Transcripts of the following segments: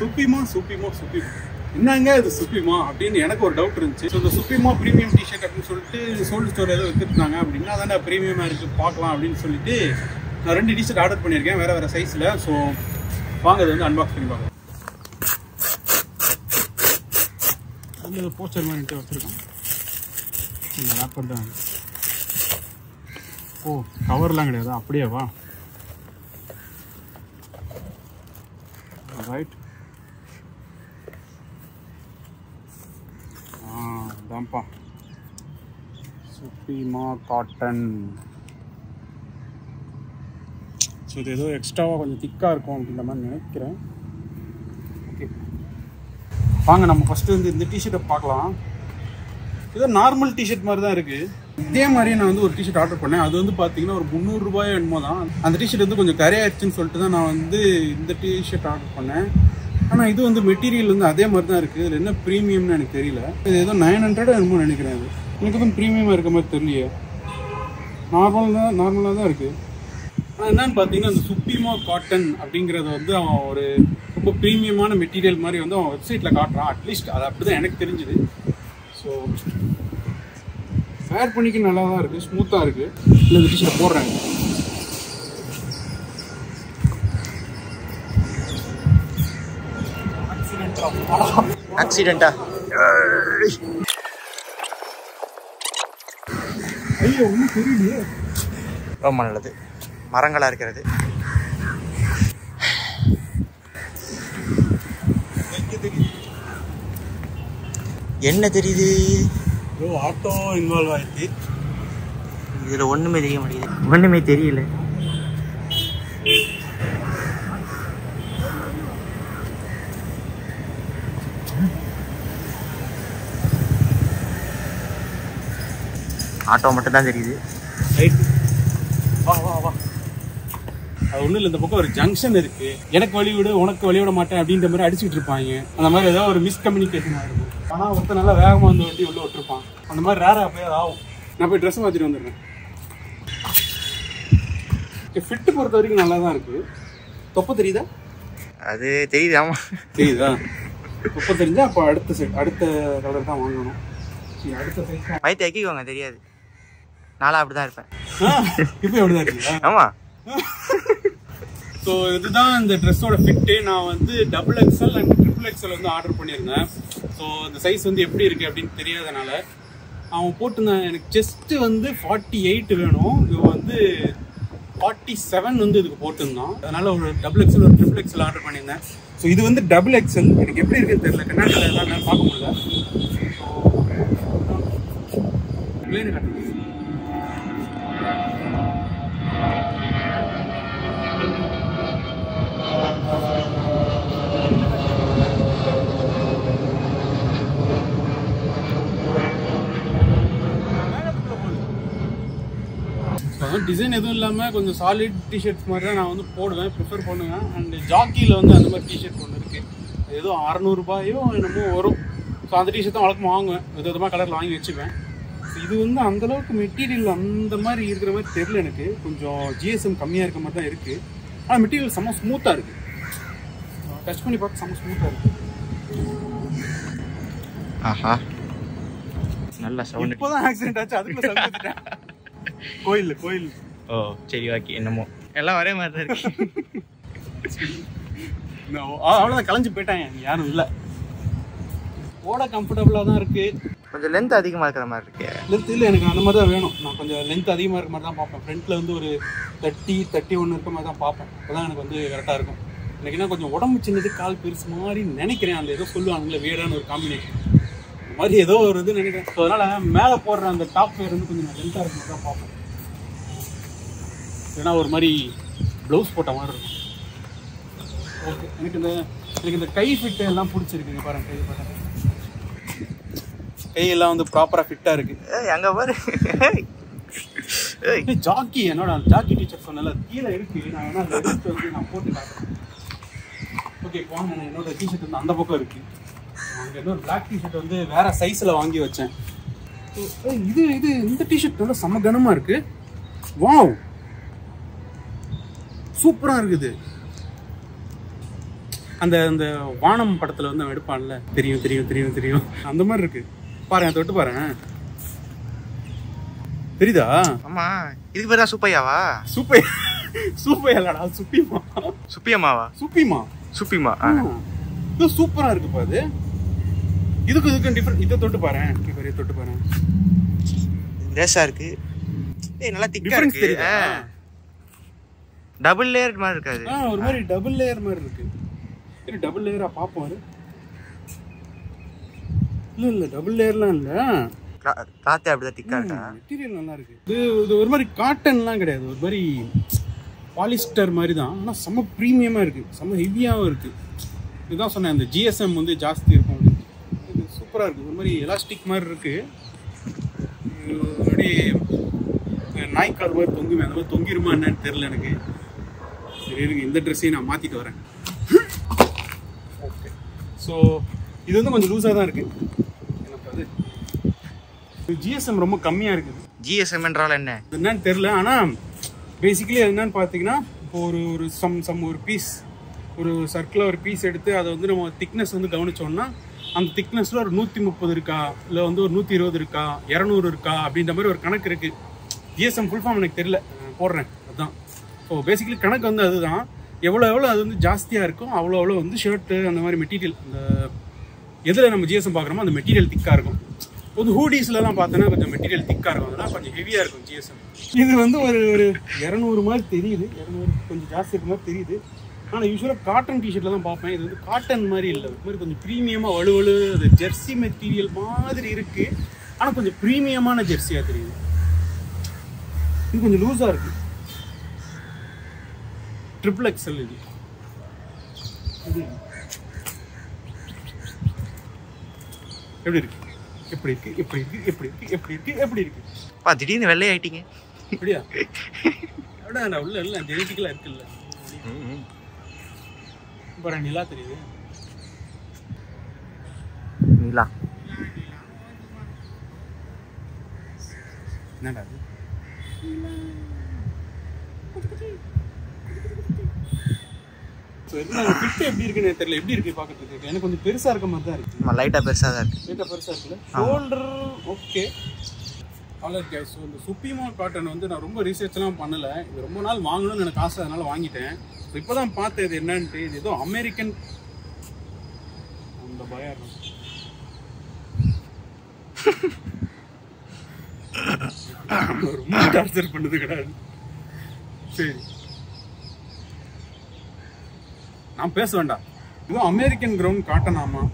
சுப்ரீமா என்னங்க இது சுப்ரீமா அப்படின்னு எனக்கு ஒரு டவுட் இருந்துச்சு. ஸோ இந்த சுப்ரீமா ப்ரீமியம் டிஷர்ட் அப்படின்னு சொல்லிட்டு சோல்டு ஸ்டோர் ஏதோ வச்சுருந்தாங்க அப்படின்னா தானே ப்ரீமியமாக இருக்குது பார்க்கலாம் அப்படின்னு சொல்லிட்டு நான் 2 டிஷர்ட் ஆர்டர் பண்ணியிருக்கேன் வேறு சைஸில். ஸோ வாங்க அது வந்து அன்பாக்ஸ் பண்ணி பார்க்கலாம். அதில் போஸ்டர் மாதிரி வச்சுருக்கோம். இந்த ரேப்பர் தான். ஓ கவர்லாம் கிடையாது, அப்படியே வா. ரைட், தான்ப்பா சுப்ரீமா காட்டன். ஸோ இது ஏதோ எக்ஸ்ட்ராவாக கொஞ்சம் திக்காக இருக்கும் அப்படின்ற மாதிரி நினைக்கிறேன். ஓகே வாங்க நம்ம ஃபஸ்ட்டு வந்து இந்த டிஷர்ட்டை பார்க்கலாம். ஏதோ நார்மல் டிஷர்ட் மாதிரி தான் இருக்குது. இதே மாதிரியே நான் வந்து ஒரு டிஷர்ட் ஆர்டர் பண்ணேன். அது வந்து பார்த்தீங்கன்னா ஒரு 300 ரூபாயோ என்னமோ தான். அந்த டிஷர்ட் வந்து கொஞ்சம் கரையாயிடுச்சுன்னு சொல்லிட்டு தான் நான் வந்து இந்த டிஷர்ட் ஆர்டர் பண்ணேன். ஆனால் இது வந்து மெட்டீரியல் வந்து அதே மாதிரி தான் இருக்குது. இதில் என்ன ப்ரீமியம்னு எனக்கு தெரியல. இது ஏதோ 900 என்னமோ நினைக்கிறேன். அது எனக்கு வந்து ப்ரீமியமாக இருக்க மாதிரி தெரியலையே, நார்மலாக தான் இருக்குது. ஆனால் என்னன்னு பார்த்தீங்கன்னா அந்த சுப்ரீமா காட்டன் அப்படிங்கிறத வந்து அவன் ஒரு ரொம்ப ப்ரீமியமான மெட்டீரியல் மாதிரி வந்து அவன் வெப்சைட்டில் காட்டுறான். அட்லீஸ்ட் அது அப்படி தான் எனக்கு தெரிஞ்சுது. ஸோ வேர் பண்ணிக்க நல்லா தான் இருக்குது, ஸ்மூத்தாக இருக்குது. இல்லை இந்த டிஷர்ட் போடுறாங்க. ஆக்சிடென்ட்டா? ஐயோ ஒன்றும் தெரியலையே. ரொம்ப நல்லது, மரங்களாக இருக்கிறது. என்ன தெரியுது? ஆட்டோ இன்வால்வ் ஆயிடுச்சு. இதில் ஒன்றுமே தெரிய மாட்டேங்குது, ஒன்றுமே தெரியல. ஆட்டோ மட்டும்தான் தெரியுது. ரைட்டு, வா வா வா. அது ஒன்றும் இல்லை, இந்த பக்கம் ஒரு ஜங்ஷன் இருக்குது. எனக்கு வழி விடு உனக்கு வழி விட மாட்டேன் அப்படின்ற மாதிரி அடிச்சுட்டு இருப்பாங்க. அந்த மாதிரி ஏதாவது ஒரு மிஸ்கம்யூனிகேஷன் ஆகிருக்கும். ஆனால் ஒருத்தர் நல்லா வேகமாக வந்து வண்டி உள்ள விட்டுருப்பான். அந்த மாதிரி ரேராக போய் அது ஆகும். நான் போய் ட்ரெஸ் மாற்றிட்டு வந்துடுறேன். ஃபிட்டு பொறுத்த வரைக்கும் நல்லா தான் இருக்குது. தொப்பை தெரியுதா? அது தெரியுது. ஆமாம் தெரியுதா? தொப்பை தெரிஞ்சா அப்போ அடுத்த கலர் தான் வாங்கணும். அடுத்த சைஸ் வயிற்று ஆக்கிக்குவாங்க, தெரியாது. நானும் அப்படி தான் இருப்பேன். இப்போ எப்படி தான் இருக்கீங்களா? ஆமாம். ஸோ இதுதான் இந்த ட்ரெஸ்ஸோட ஃபிட்டு. நான் வந்து XXL அண்ட் XXL வந்து ஆர்டர் பண்ணியிருந்தேன். ஸோ இந்த சைஸ் வந்து எப்படி இருக்குது அப்படின்னு தெரியாதனால அவன் போட்டிருந்தான். எனக்கு செஸ்ட்டு வந்து 48 வேணும், இவன் வந்து 47 வந்து இதுக்கு போட்டிருந்தான். அதனால் ஒரு XXL ஒரு XXL ஆர்டர் பண்ணியிருந்தேன். ஸோ இது வந்து XXL. எனக்கு எப்படி இருக்குன்னு தெரியல, கண்ணாடியில் எல்லாம் பார்க்க முடியல. பிளேனு காட்டுங்க. டிசைன் எதுவும் இல்லாமல் கொஞ்சம் சாலிட் டிஷர்ட்ஸ் மாதிரி தான் நான் வந்து போடுவேன், ப்ரிஃபர் பண்ணுவேன். அண்ட் ஜாக்கியில் வந்து அந்த மாதிரி டிஷர்ட் ஒன்று இருக்குது. ஏதோ 600 ரூபாயோ என்னமோ வரும். ஸோ அந்த டிஷர்ட் தான் வழக்கமாக வாங்குவேன், விதவிதமாக கலரில் வாங்கி வச்சுக்குவேன். ஸோ இது வந்து அந்தளவுக்கு மெட்டீரியல் அந்த மாதிரி இருக்கிற மாதிரி தெரியல எனக்கு. கொஞ்சம் GSM கம்மியாக இருக்க மாதிரி தான் இருக்குது. ஆனால் மெட்டீரியல் செம்ம ஸ்மூத்தாக இருக்குது. டச் பண்ணி பார்த்து செம்ம ஸ்மூத்தாக இருக்குது. ஆஹா, நல்லா சவுண்ட். இப்போ தான் ஆக்சிடென்ட் ஆச்சு, அதுக்குள்ள சவுண்ட். கோயில். ஓ சரி, ஓகே. என்னமோ எல்லாம் ஒரே மாதிரி தான் இருக்கு. அவ்வளோதான், கலைஞ்சு போயிட்டாங்க, யாரும் இல்லை. ஓட கம்ஃபர்டபுளாக தான் இருக்குது. கொஞ்சம் லென்த் அதிகமாக இருக்கிற மாதிரி இருக்கு. லென்த் இல்லை, எனக்கு அந்த மாதிரி தான் வேணும். நான் கொஞ்சம் லென்த் அதிகமாக இருக்கிற மாதிரி தான் பார்ப்பேன். ஃப்ரண்ட்டில் வந்து ஒரு 30-31 இருக்க மாதிரி தான் பார்ப்பேன். அப்போதான் எனக்கு வந்து கரெக்டாக இருக்கும். எனக்கு என்ன கொஞ்சம் உடம்பு சின்னது கால் பெருசு மாதிரி நினைக்கிறேன். அந்த ஏதோ சொல்லுவாங்கல்ல, வேடான ஒரு காம்பினேஷன் மாதிரி ஏதோ ஒரு இது நினைக்கிறேன். ஸோ அதனால் மேலே போடுற அந்த டாப் வேர் வந்து கொஞ்சம் லென்த்தாக இருக்க மாதிரி தான் பார்ப்பேன். ஏன்னா ஒரு மாதிரி ப்ளவுஸ் போட்ட மாதிரி இருக்கும். ஓகே, எனக்கு இந்த கை ஃபிட்டு எல்லாம் பிடிச்சிருக்குங்க. பாருங்க, கை பாருங்க, கையெல்லாம் வந்து ப்ராப்பராக ஃபிட்டாக இருக்குது. அங்கே பாரு, ஜாக்கி, என்னோட ஜாக்கி டீச்சர் சொன்னால கீழே இருக்குது. நான் வேணா அந்த எடுத்து வந்து நான் போட்டு காட்டுறேன். ஓகே வாங்க, என்னோட டிஷர்ட் வந்து அந்த பக்கம் இருக்குது. அங்கே இன்னொரு பிளாக் டிஷர்ட் வந்து வேறு சைஸில் வாங்கி வச்சேன். இந்த டிஷர்ட் நல்லா செம்ம கனமாக இருக்குது. வாவ், சூப்பராக இருக்குது. அந்த அந்த வானம் படத்தில் வந்து அவன் எடுப்பான்ல, தெரியும் தெரியும் தெரியும் தெரியும், அந்த மாதிரி இருக்கு. பாரு, தொட்டு பாரு, தெரியுதா? ஆமா, இதுக்கு பேரா சூப்பையாவா? சூப்பையாடா, சுப்பிமா. சுப்பியம்மாவா? சுப்பிமா. இது சூப்பரா இருக்குப்பா. அது இதுக்கு டிஃபரெண்ட். இதை தொட்டு பாரு, பெரிய தொட்டு பாரு, லேசா இருக்கு. நல்லா திக்கா இருக்கு. டபுள் லேயர் மாதிரி இருக்காது. ஒரு மாதிரி டபுள் லேயர் மாதிரி இருக்கு. டபுள் லேயரா பாப்போம். இல்ல டபுள் லேயர்லாம் இல்ல, காத்தே அப்படிதான் திக்கா இருக்கா. மெட்டீரியல் நல்லா இருக்கு. இது ஒரு மாதிரி காட்டன்லாம் கிடையாது, ஒரு மாதிரி பாலிஸ்டர் மாதிரி தான். ஆனால் செம்ம ப்ரீமியமாக இருக்குது, செம்ம ஹெவியாகவும் இருக்குது. இதுதான் சொன்னேன், அந்த ஜிஎஸ்எம் வந்து ஜாஸ்தி இருக்கும். இது சூப்பராக இருக்குது, ஒரு மாதிரி எலாஸ்டிக் மாதிரி இருக்குது. அப்படியே நாய்க்கால் மாதிரி தொங்குவேன், அந்த மாதிரி தொங்கிருமா என்னன்னு தெரில எனக்கு. சரி இருக்கு, இந்த ட்ரெஸ்ஸையும் நான் மாற்றிட்டு வரேன். ஓகே, ஸோ இது வந்து கொஞ்சம் லூஸாக தான் இருக்குது எனக்கு. அது ஜிஎஸ்எம் ரொம்ப கம்மியாக இருக்குது. ஜிஎஸ்எம் என்றால் என்னன்னு தெரில. ஆனால் பேசிக்கலி அது என்னன்னு பார்த்தீங்கன்னா, இப்போ ஒரு ஒரு பீஸ், ஒரு சர்க்கிளாக ஒரு பீஸ் எடுத்து அதை வந்து நம்ம திக்னஸ் வந்து கவனிச்சோம்னா, அந்த திக்னஸில் ஒரு 130 இருக்கா, இல்லை வந்து ஒரு 120 இருக்கா, 200 இருக்கா அப்படின்ற மாதிரி ஒரு கணக்கு இருக்குது. ஜிஎஸ்எம் ஃபுல் ஃபார்ம் எனக்கு தெரியல, போடுறேன் அதுதான். ஸோ பேசிக்கலி கணக்கு வந்து அதுதான். எவ்வளோ அது வந்து ஜாஸ்தியாக இருக்கும், அவ்வளோ வந்து ஷர்ட்டு அந்த மாதிரி மெட்டீரியல், அந்த எதில் நம்ம ஜிஎஸ்எம் பார்க்குறோமோ அந்த மெட்டீரியல் திக்காக இருக்கும். ஒரு ஹூடிஸ்லாம் பார்த்தோன்னா கொஞ்சம் மெட்டீரியல் திக்காக இருக்கும், அதெல்லாம் கொஞ்சம் ஹெவியாக இருக்கும் ஜிஎஸ்எம். இது வந்து ஒரு 200 மாதிரி தெரியுது, 200 கொஞ்சம் ஜாஸ்தி இருக்க மாதிரி தெரியுது. ஆனால் யூஸ்வலாக காட்டன் டிஷர்ட்டில் தான் பார்ப்பேன். இது வந்து காட்டன் மாதிரி இல்லை, இது மாதிரி கொஞ்சம் ப்ரீமியமாக வலுவலு, அது ஜெர்சி மெட்டீரியல் மாதிரி இருக்குது. ஆனால் கொஞ்சம் ப்ரீமியமான ஜெர்சியாக தெரியுது. இது கொஞ்சம் லூஸாக இருக்குது. ட்ரிபிள் எக்ஸ்எல் இது. எப்படி இருக்கு? எப்படி இருக்கு? எப்படி இருக்கு? எப்படி இருக்கு? எப்படி இருக்கு? எப்படி இருக்கு? திடீர்னு வெள்ளை ஆயிட்டீங்க. அப்படியா? அப்படியா? உள்ள இல்லை, ஜெனட்டிக்கலாக இருக்குல்ல. இப்போ நிலா தெரியுது. நிலா என்னடா அது? எப்படி இருக்குன்னு தெரியல, எப்படி இருக்கு பார்க்கறதுக்கு. எனக்கு கொஞ்சம் பெருசா இருக்க மாதிரி தான் இருக்கு. லைட்டா பெருசா தான் இருக்கு. லைட்டா பெருசா இருக்குல்ல. Shoulder okay. ஆல்ரைட் கைஸ், இந்த சுப்பிமா காட்டன் வந்து நான் ரொம்ப ரிசர்ச்லாம் பண்ணல. இது ரொம்ப நாள் வாங்கணும்னு எனக்கு ஆசை, அதனால வாங்கிட்டேன். இப்போதான் பார்த்தேன் இது என்னன்ட்டு. இது ஏதோ அமெரிக்கன் அந்த பயம் ரொம்ப டார்ச்சர் பண்ணது கிடையாது. சரி, நான் பேச வேண்டாம். இதுவும் அமெரிக்கன் கிரவுண்ட் காட்டன். ஆமாம்,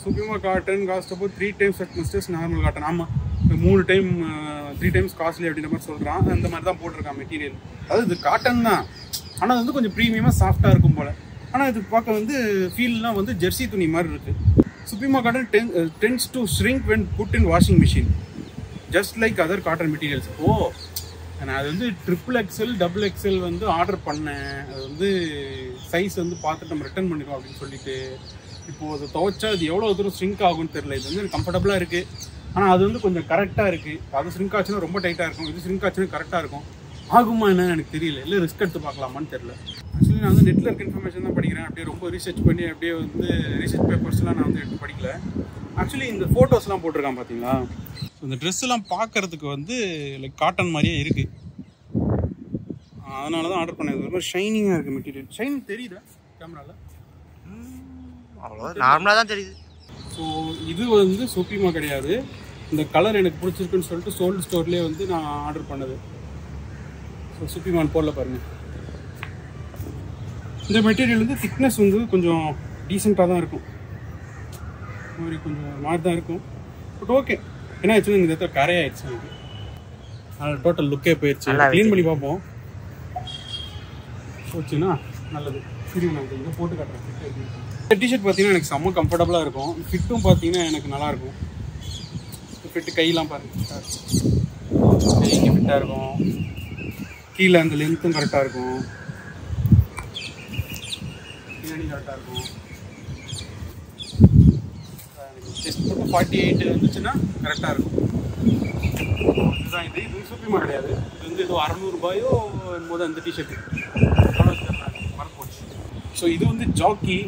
சுப்பிமா காட்டன் காஸ்ட் அப்போ 3 times at masters normal cotton. ஆமாம், 3 times காஸ்ட்லி அப்படின்ற மாதிரி சொல்கிறான். அந்த மாதிரி தான் போட்டிருக்கான் மெட்டீரியல். அதாவது இது காட்டன் தான், ஆனால் வந்து கொஞ்சம் ப்ரீமியமாக சாஃப்டாக இருக்கும் போல். ஆனால் இது பார்க்க வந்து ஃபீல்லாம் வந்து ஜெர்சி துணி மாதிரி இருக்குது. சுப்பிமா cotton tends to shrink when put in washing machine just like other cotton materials. நான் அது வந்து XXL XXL வந்து ஆர்டர் பண்ணேன். அது வந்து சைஸ் வந்து பார்த்துட்டு நம்ம ரிட்டர்ன் பண்ணிடுவோம் அப்படின்னு சொல்லிட்டு. இப்போது அதை துவைச்சா அது எவ்வளோ தூரம் ஸ்ரிங்க் ஆகும்னு தெரியல. இது வந்து எனக்கு கம்ஃபர்டபுளாக இருக்குது, ஆனால் அது வந்து கொஞ்சம் கரெக்டாக இருக்குது. அது ஸ்ரிங்க் ஆச்சுன்னா ரொம்ப டைட்டாக இருக்கும், இது ஸ்ரிங்க் ஆச்சுன்னா கரெக்டாக இருக்கும். ஆகுமா என்னன்னு எனக்கு தெரியல, இல்லை ரிஸ்க் எடுத்து பார்க்கலாமான்னு தெரியல. ஆக்சுவலி நான் வந்து நெட்டில் இருக்க இன்ஃபர்மேஷன் தான் படிக்கிறேன். அப்படியே ரொம்ப ரிசர்ச் பண்ணி அப்படியே வந்து ரிசர்ச் பேப்பர்ஸ்லாம் நான் வந்து எடுத்து படிக்கல. ஆக்சுவலி இந்த ஃபோட்டோஸ்லாம் போட்டிருக்கான் பார்த்தீங்களா. ஸோ இந்த ட்ரெஸ்ஸெல்லாம் பார்க்கறதுக்கு வந்து லைக் காட்டன் மாதிரியே இருக்குது. அதனால தான் ஆர்டர் பண்ணது. ரொம்ப ஷைனிங்காக இருக்குது மெட்டீரியல். ஷைனிங் தெரியுதா கேமராவில்? அவ்வளோ நார்மலாக தான் தெரியுது. ஸோ இது வந்து சுப்பிமா கிடையாது. இந்த கலர் எனக்கு பிடிச்சிருக்குன்னு சொல்லிட்டு சோல்டு ஸ்டோர்லேயே வந்து நான் ஆர்டர் பண்ணது. ஸோ சுப்பிமான் போடல பாருங்கள். இந்த மெட்டீரியல் வந்து திக்னஸ் வந்து கொஞ்சம் டீசெண்டாக தான் இருக்கும், மாதிரி கொஞ்சம் மாதிரி தான் இருக்கும். பட் ஓகே, என்ன ஆச்சுன்னா இந்த இடத்துல கரையாயிடுச்சு எனக்கு. அதனால் டோட்டல் லுக்கே போயிடுச்சு. க்ளீன் பண்ணி பார்ப்போம். போச்சுன்னா நல்லது. சரி, நான் இதை போட்டு காட்டுறேன். இந்த டிஷர்ட் பார்த்தீங்கன்னா எனக்கு செம்ம கம்ஃபர்டபுளாக இருக்கும். ஃபிட்டும் பார்த்தீங்கன்னா எனக்கு நல்லாயிருக்கும். ஃபிட்டு கையெல்லாம் பாருங்கள், கைக்கு ஃபிட்டாக இருக்கும். கீழே அந்த லென்த்தும் கரெக்டாக இருக்கும், பின்னாடி கரெக்டாக இருக்கும். செஸ்ட் மட்டும் 48 இருந்துச்சுன்னா கரெக்டாக இருக்கும். இதுதான் இது சுப்பிமா கிடையாது. இது வந்து ஏதோ 600 ரூபாயோ போது அந்த டிஷர்ட்டு மறந்து போச்சு. ஸோ இது வந்து ஜாக்கி.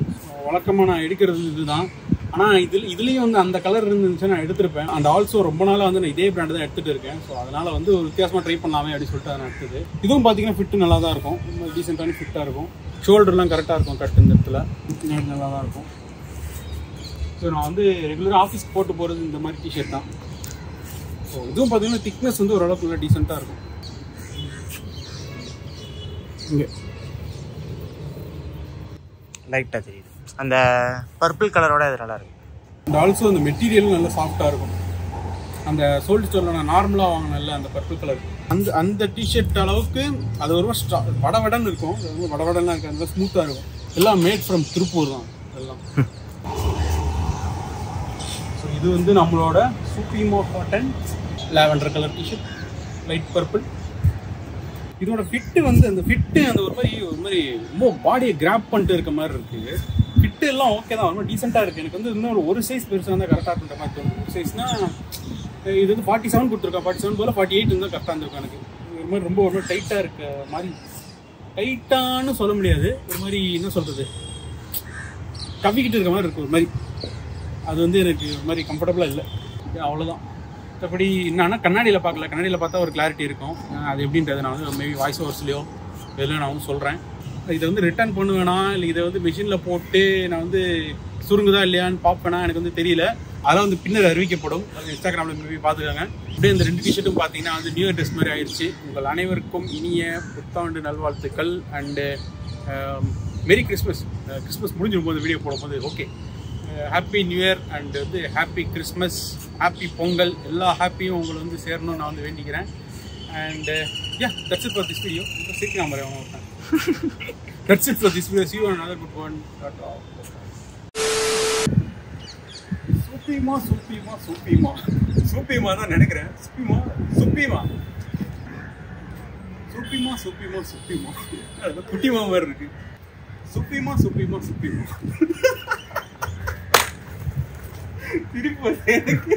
வழக்கமாக நான் எடுக்கிறது இதுதான். ஆனால் இதுலேயும் வந்து அந்த கலர் இருந்துச்சுன்னா நான் எடுத்திருப்பேன். அண்ட் ஆல்சோ ரொம்ப நாளாக வந்து நான் இதே பிராண்டு தான் எடுத்துகிட்டு இருக்கேன். ஸோ அதனால் வந்து ஒரு வித்தியாசமாக ட்ரை பண்ணலாமே அப்படின்னு சொல்லிட்டு அதை நான் எடுத்தது. இதுவும் பார்த்தீங்கன்னா ஃபிட்டு நல்லா தான் இருக்கும். ரொம்ப டீசெண்டான ஃபிட்டாக இருக்கும். ஷோல்டர்லாம் கரெக்டாக இருக்கும். கட் இந்த இடத்துல பின்னாடி நல்லா தான் இருக்கும். ஸோ நான் வந்து ரெகுலராக ஆஃபீஸ்க்கு போட்டு போகிறது இந்த மாதிரி டிஷர்ட் தான். ஸோ இதுவும் பார்த்தீங்கன்னா திக்னஸ் வந்து ஓரளவுக்கு நல்லா டீசெண்டாக இருக்கும். இங்கே லைட்டாக தெரியுது. அந்த பர்பிள் கலரோட இது நல்லா இருக்கும். அண்ட் ஆல்சோ அந்த மெட்டீரியலும் நல்லா சாஃப்டாக இருக்கும். அந்த சோல்ட் ஸ்டோரில் நான் நார்மலாக வாங்கினேன்ல அந்த பர்பிள் கலர், அந்த டிஷர்ட் அளவுக்கு அது ஒரு வடவடன்னு இருக்கும். ரொம்ப வடவடன்லாம் இருக்குது. அந்த ஸ்மூத்தாக இருக்கும். எல்லாம் மேட் ஃப்ரம் திருப்பூர் தான் எல்லாம். ஸோ இது வந்து நம்மளோட Supremo cotton lavender colour t-shirt, light purple. இதோட ஃபிட்டு வந்து அந்த ஒரு மாதிரி ரொம்ப பாடியை கிராப் பண்ணிட்டு இருக்க மாதிரி இருக்குது. ஃபிட்டு எல்லாம் ஓகே தான், ரொம்ப டீசெண்டாக இருக்குது. எனக்கு வந்து இன்னும் ஒரு சைஸ் பெருசாக இருந்தால் கரெக்டாக இருக்குன்ற மாதிரி தோணும். ஒரு சைஸ்னா இது வந்து 47 கொடுத்துருக்கேன். 47 போல் 48 இருந்தால் கரெக்டாக இருந்திருக்கும். எனக்கு ஒரு மாதிரி ரொம்ப டைட்டாக இருக்க மாதிரி, டைட்டானு சொல்ல முடியாது, ஒரு மாதிரி என்ன சொல்கிறது, கவிக்கிட்டு இருக்க மாதிரி இருக்குது ஒரு மாதிரி. அது வந்து எனக்கு ஒரு மாதிரி கம்ஃபர்டபுளாக இல்லை. அவ்வளோதான். மற்றபடி என்னன்னா கண்ணாடியில் பார்க்கல. கண்ணாடியில் பார்த்தா ஒரு கிளாரிட்டி இருக்கும். அது எப்படின்றது நான் வந்து மேபி வாய்ஸ் ஓவர்ஸ்லையோ இதில் நான் வந்து சொல்கிறேன். இதை வந்து ரிட்டர்ன் பண்ணுவேனா இல்லை இதை வந்து மிஷினில் போட்டு நான் வந்து சுருங்குதா இல்லையான்னு பார்ப்பேனா எனக்கு வந்து தெரியல. அதெல்லாம் வந்து பின்னர் அறிவிக்கப்படும். இன்ஸ்டாகிராமில் மேபி பார்த்துக்காங்க. அப்படியே இந்த 2 டிஷர்ட்டும் பார்த்தீங்கன்னா வந்து நியூ இயர் ட்ரெஸ் மாதிரி ஆயிடுச்சு. உங்கள் அனைவருக்கும் இனிய புத்தாண்டு நல்வாழ்த்துக்கள் அண்டு மெரி கிறிஸ்மஸ். கிறிஸ்மஸ் முடிஞ்சிடும் போது வீடியோ போடும்போது okay, happy new year and வந்து ஹாப்பி கிறிஸ்மஸ், ஹாப்பி பொங்கல், எல்லா ஹாப்பியும் உங்களை வந்து சேரணும்னு நான் வந்து வேண்டிக்கிறேன். And yeah, that's it for this video. சீக்கிரம் வரேன். That's it for this video. See you on another good one. சூப்பிமா தான் நினைக்கிறேன். சுப்பிமா குட்டிமா மாதிரி இருக்கு. சுப்பிமா திருப்பி எனக்கு